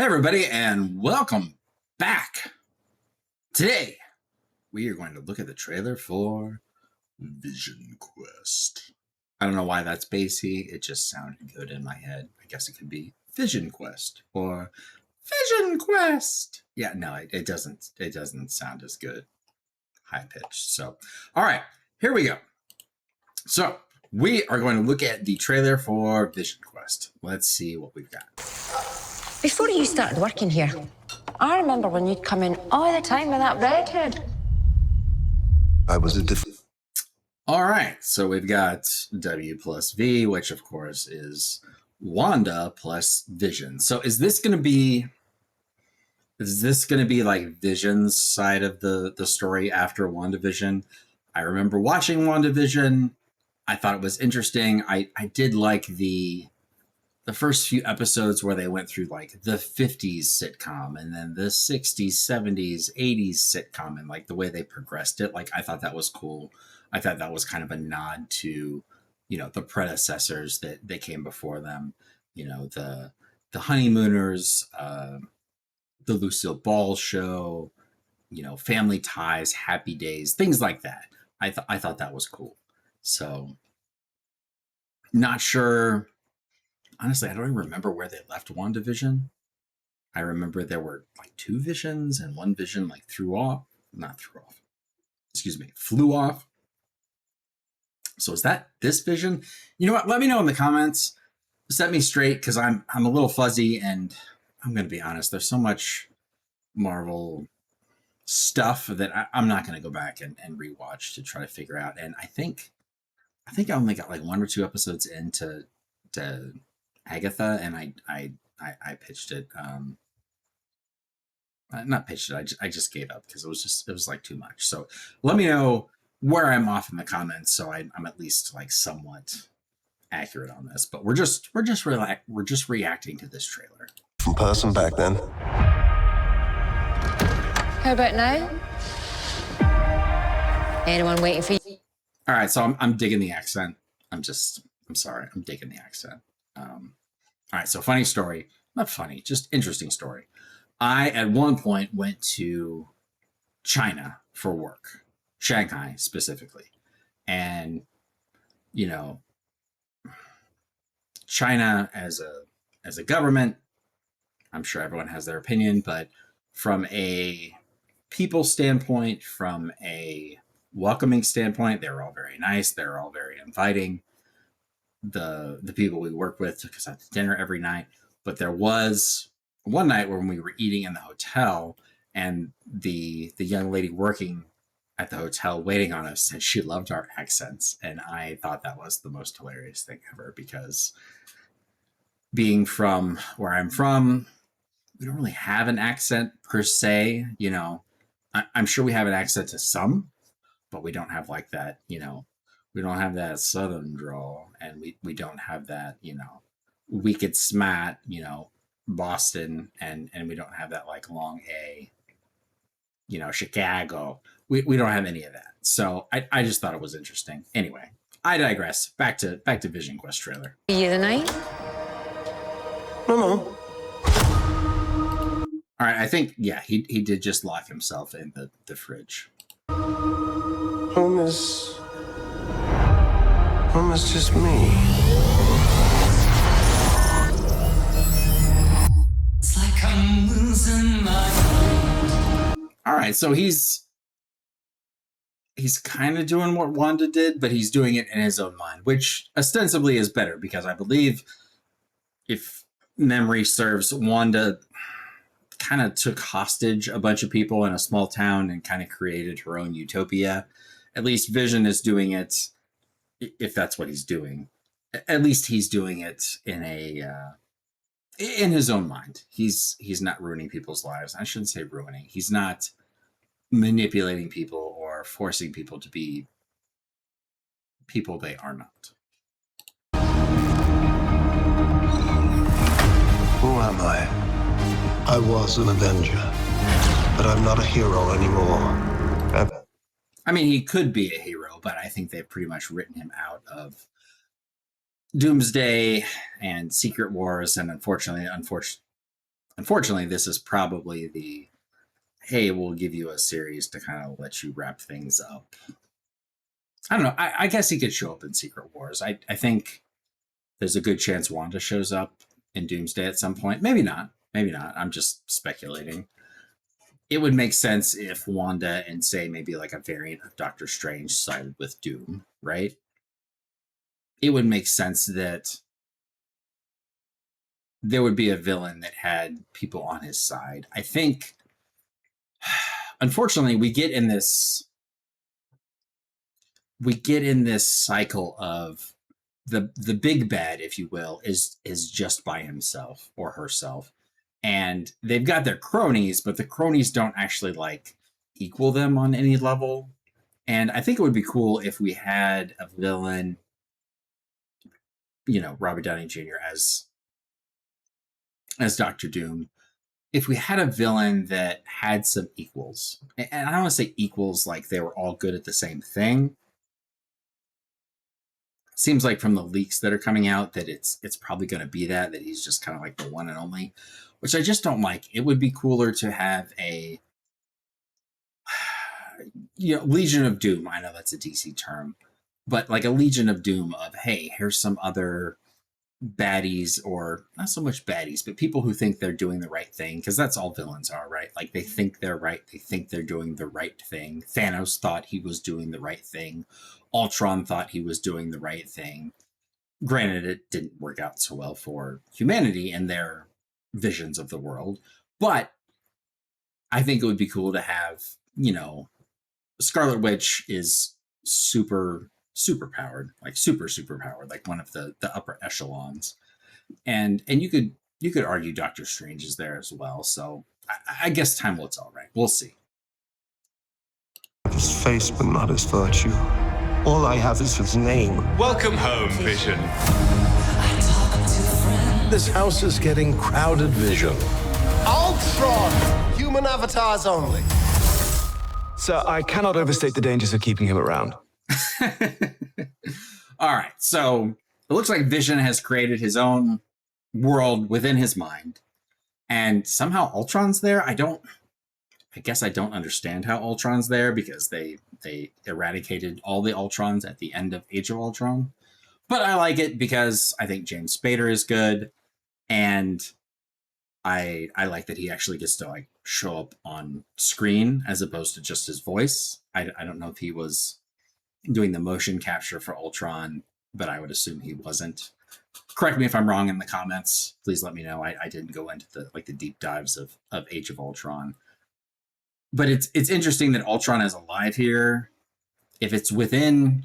Hey everybody, and welcome back. Today, we are going to look at the trailer for VisionQuest. I don't know why that's bassy. It just sounded good in my head. I guess it could be VisionQuest or VisionQuest. Yeah, no, it doesn't sound as good. High pitched. So, all right, here we go. So, we are going to look at the trailer for VisionQuest. Let's see what we've got. Before you started working here, I remember when you'd come in all the time with that redhead. I was a All right, so we've got W plus V, which of course is Wanda plus Vision. So is this going to be like Vision's side of the story after WandaVision? I remember watching WandaVision. I thought it was interesting. I did like the first few episodes where they went through like the 50s sitcom and then the 60s, 70s, 80s sitcom, and like the way they progressed it. Like, I thought that was cool. I thought that was kind of a nod to, the predecessors that came before them, the Honeymooners, the Lucille Ball show, Family Ties, Happy Days, things like that. I thought that was cool. So not sure. Honestly, I don't even remember where they left WandaVision. I remember there were like two visions and one vision like flew off. So is that this vision? You know what? Let me know in the comments. Set me straight, because I'm a little fuzzy, and I'm going to be honest. There's so much Marvel stuff that I'm not going to go back and rewatch to try to figure out. And I think I only got like one or two episodes into Agatha, and I pitched it. Not pitched it. I just gave up because it was like too much. So let me know where I'm off in the comments, so I'm at least like somewhat accurate on this. But we're just reacting to this trailer. different person back then. How about now? Anyone waiting for you? All right, so I'm digging the accent. I'm sorry. I'm digging the accent. All right, so funny story. Not funny, just interesting story. I, at one point, went to China for work, Shanghai specifically. And, China as a government, I'm sure everyone has their opinion, but from a people standpoint, from a welcoming standpoint, they were all very nice. They were all very inviting. The people we work with took us out to dinner every night. But there was one night when we were eating in the hotel, and the young lady working at the hotel waiting on us said she loved our accents. And I thought that was the most hilarious thing ever, because being from where I'm from, we don't really have an accent per se. I'm sure we have an accent to some, but we don't have like that, we don't have that southern drawl, and we don't have that, wicked smart, Boston, and we don't have that like long A, Chicago. We don't have any of that. So I just thought it was interesting. Anyway, I digress. Back to VisionQuest trailer. Are you tonight? No. All right, I think, yeah, he did just lock himself in the fridge. Home is just me. It's like I'm losing my mind. All right, so he's kind of doing what Wanda did, but he's doing it in his own mind, which ostensibly is better, because I believe, if memory serves, Wanda kind of took hostage a bunch of people in a small town and kind of created her own utopia. At least Vision is doing it, if that's what he's doing. At least he's doing it in his own mind. He's not ruining people's lives. I shouldn't say ruining. He's not manipulating people or forcing people to be people they are not. Who am I? I was an Avenger, but I'm not a hero anymore. I mean, he could be a hero, but I think they've pretty much written him out of Doomsday and Secret Wars, and unfortunately, unfortunately, this is probably the, hey, we'll give you a series to kind of let you wrap things up. I don't know. I guess he could show up in Secret Wars. I think there's a good chance Wanda shows up in Doomsday at some point. Maybe not. Maybe not. I'm just speculating. It would make sense if Wanda and, say, maybe like a variant of Doctor Strange sided with Doom, right? It would make sense that there would be a villain that had people on his side. I think, unfortunately, we get in this cycle of the big bad, if you will, is just by himself or herself. And they've got their cronies, but the cronies don't actually like equal them on any level. And I think it would be cool if we had a villain, Robert Downey Jr. as Doctor Doom. If we had a villain that had some equals, and I don't want to say equals like they were all good at the same thing. Seems like from the leaks that are coming out that it's probably going to be that he's just kind of like the one and only, which I just don't like. It would be cooler to have a Legion of Doom. I know that's a DC term, but like a Legion of Doom of, hey, here's some other baddies, or not so much baddies, but people who think they're doing the right thing, because that's all villains are, right? Like they think they're right, they think they're doing the right thing. Thanos thought he was doing the right thing. Ultron thought he was doing the right thing. Granted, it didn't work out so well for humanity and their visions of the world, but I think it would be cool to have, Scarlet Witch is super powered, like super powered, like one of the upper echelons, and you could argue Doctor Strange is there as well. So I guess time will tell, right? We'll see. His face, but not his virtue. All I have is his name. Welcome home, Vision. This house is getting crowded, Vision. Ultron! Human avatars only. Sir, I cannot overstate the dangers of keeping him around. All right, so it looks like Vision has created his own world within his mind, and somehow Ultron's there. I guess I don't understand how Ultron's there, because they eradicated all the Ultrons at the end of Age of Ultron. But I like it because I think James Spader is good, and I like that he actually gets to like show up on screen as opposed to just his voice. I don't know if he was doing the motion capture for Ultron, but I would assume he wasn't. Correct me if I'm wrong in the comments. Please let me know. I didn't go into the deep dives of Age of Ultron. But it's interesting that Ultron is alive here. If it's within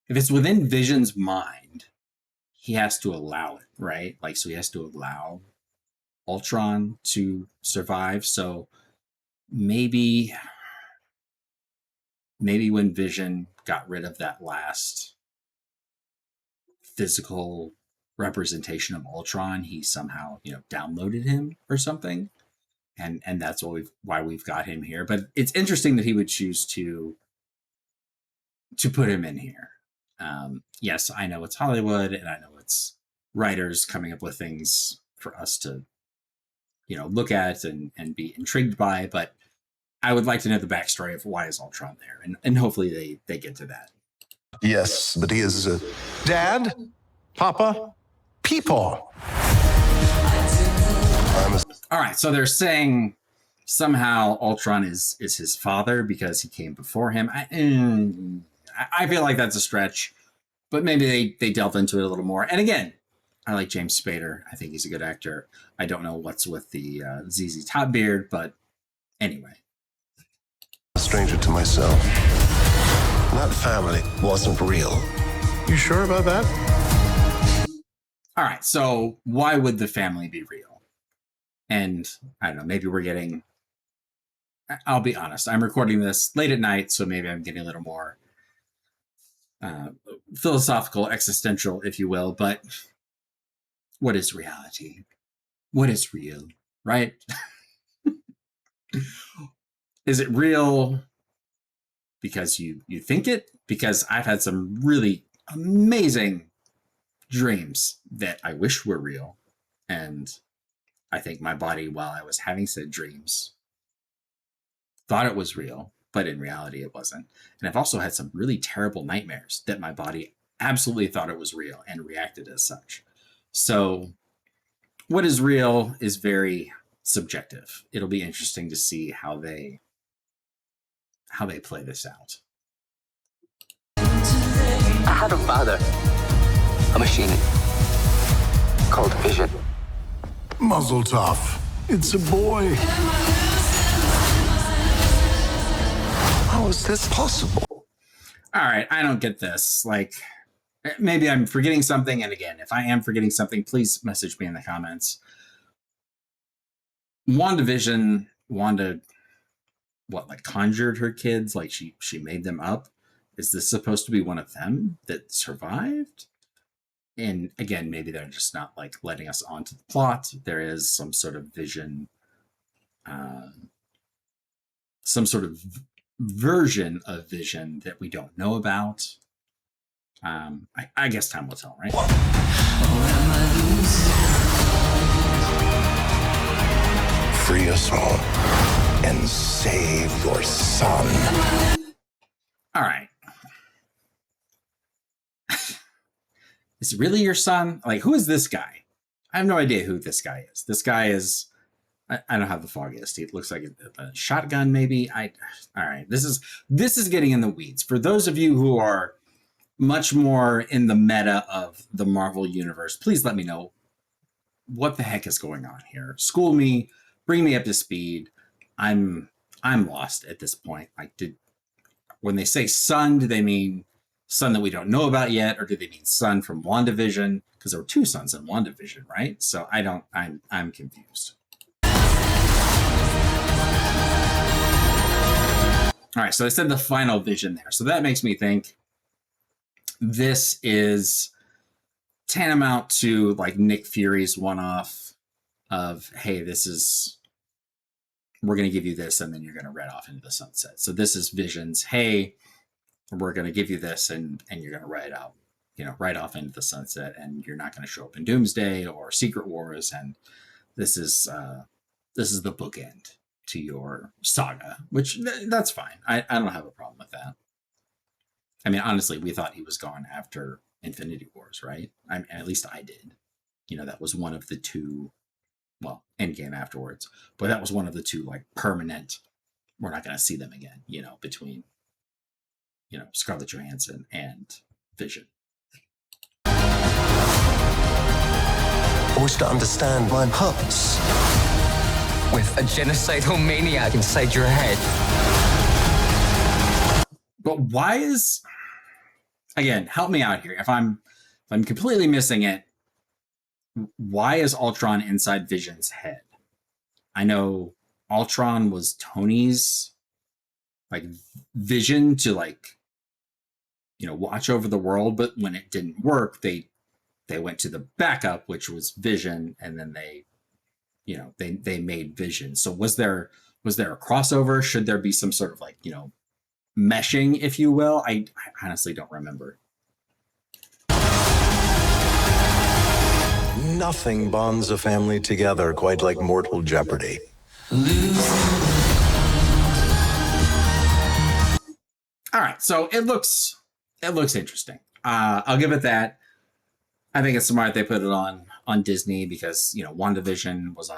Vision's mind, he has to allow it, right? Like, so he has to allow Ultron to survive. So maybe when Vision got rid of that last physical representation of Ultron, he somehow, downloaded him or something. And that's why we've got him here. But it's interesting that he would choose to put him in here. Yes, I know it's Hollywood, and I know it's writers coming up with things for us to, look at and be intrigued by. But I would like to know the backstory of why is Ultron there, and hopefully they get to that. Yes, but he is Dad? Papa? Peepaw. All right, so they're saying somehow Ultron is his father because he came before him. I feel like that's a stretch, but maybe they delve into it a little more. And again, I like James Spader. I think he's a good actor. I don't know what's with the ZZ Top beard, but anyway. A stranger to myself. That family wasn't real. You sure about that? All right, so why would the family be real? And I don't know, maybe we're getting, I'll be honest, I'm recording this late at night, so maybe I'm getting a little more philosophical, existential, if you will. But what is reality? What is real, right? Is it real because you think it? Because I've had some really amazing dreams that I wish were real. And I think my body, while I was having said dreams, thought it was real, but in reality it wasn't. And I've also had some really terrible nightmares that my body absolutely thought it was real and reacted as such. So what is real is very subjective. It'll be interesting to see how they play this out. I had a father, a machine called Vision. Muzzle tough. It's a boy. How is this possible? All right, I don't get this. Like, maybe I'm forgetting something. And again, if I am forgetting something, please message me in the comments. WandaVision, Wanda, what, like conjured her kids? Like she made them up? Is this supposed to be one of them that survived? And again, maybe they're just not like letting us onto the plot. There is some sort of vision, some sort of version of Vision that we don't know about. I guess time will tell, right? Free us all and save your son. All right. Is it really your son? Like, who is this guy? I have no idea who this guy is. This guy is, I don't have the foggiest. It looks like a shotgun, maybe. All right. This is getting in the weeds. For those of you who are much more in the meta of the Marvel universe, please let me know what the heck is going on here. School me, bring me up to speed. I'm lost at this point. Like, when they say son, do they mean son that we don't know about yet, or do they mean son from WandaVision? Because there were two sons in WandaVision, right? So I'm confused. All right, so I said the final Vision there. So that makes me think this is tantamount to like Nick Fury's one-off of, hey, we're going to give you this and then you're going to ride off into the sunset. So this is Vision's, hey, we're going to give you this and you're going to ride off into the sunset, and you're not going to show up in Doomsday or Secret Wars. And this is the bookend to your saga, which that's fine. I don't have a problem with that. I mean, honestly, we thought he was gone after Infinity Wars, right? At least I did. That was one of the two, well, Endgame afterwards, but that was one of the two like permanent, we're not going to see them again, between, Scarlett Johansson and Vision. I wish to understand my purpose. With a genocidal maniac inside your head. But why is, again, help me out here. If I'm completely missing it, why is Ultron inside Vision's head? I know Ultron was Tony's like vision to like, watch over the world, but when it didn't work, they went to the backup, which was Vision, and then they made Vision. So was there a crossover? Should there be some sort of like, meshing, if you will? I honestly don't remember. Nothing bonds a family together quite like mortal jeopardy. All right, so it looks interesting. I'll give it that. I think it's smart they put it on Disney because WandaVision was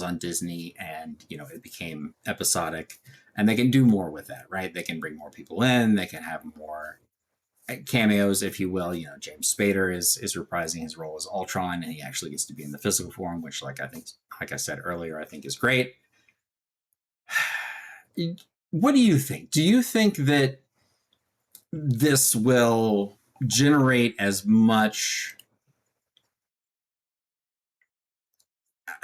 on Disney, and it became episodic, and they can do more with that, right? They can bring more people in, they can have more cameos, if you will. James Spader is reprising his role as Ultron, and he actually gets to be in the physical form, which like I said earlier, I think is great. What do you think? Do you think that this will generate as much,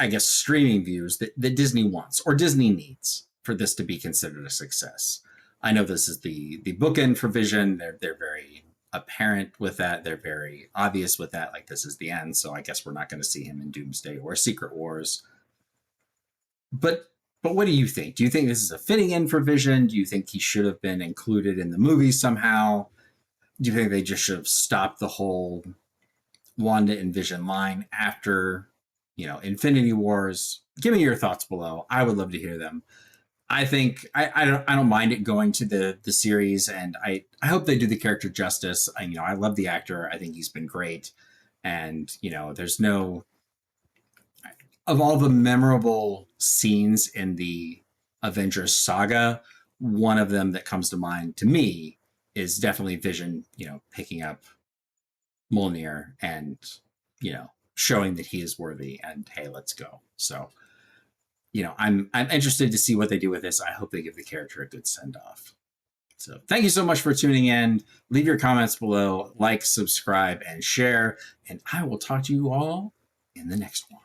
I guess, streaming views that Disney wants or Disney needs for this to be considered a success? I know this is the bookend for Vision. They're very apparent with that. They're very obvious with that. Like, this is the end. So I guess we're not going to see him in Doomsday or Secret Wars. But what do you think? Do you think this is a fitting end for Vision? Do you think he should have been included in the movie somehow? Do you think they just should have stopped the whole Wanda and Vision line after Infinity Wars. Give me your thoughts below. I would love to hear them. I think I don't mind it going to the series, and I hope they do the character justice. I love the actor. I think he's been great, and there's no, of all the memorable scenes in the Avengers saga, one of them that comes to mind to me is definitely Vision, picking up Mjolnir and showing that he is worthy, and hey, let's go. So. I'm interested to see what they do with this. I hope they give the character a good send-off. So thank you so much for tuning in. Leave your comments below, like, subscribe, and share. And I will talk to you all in the next one.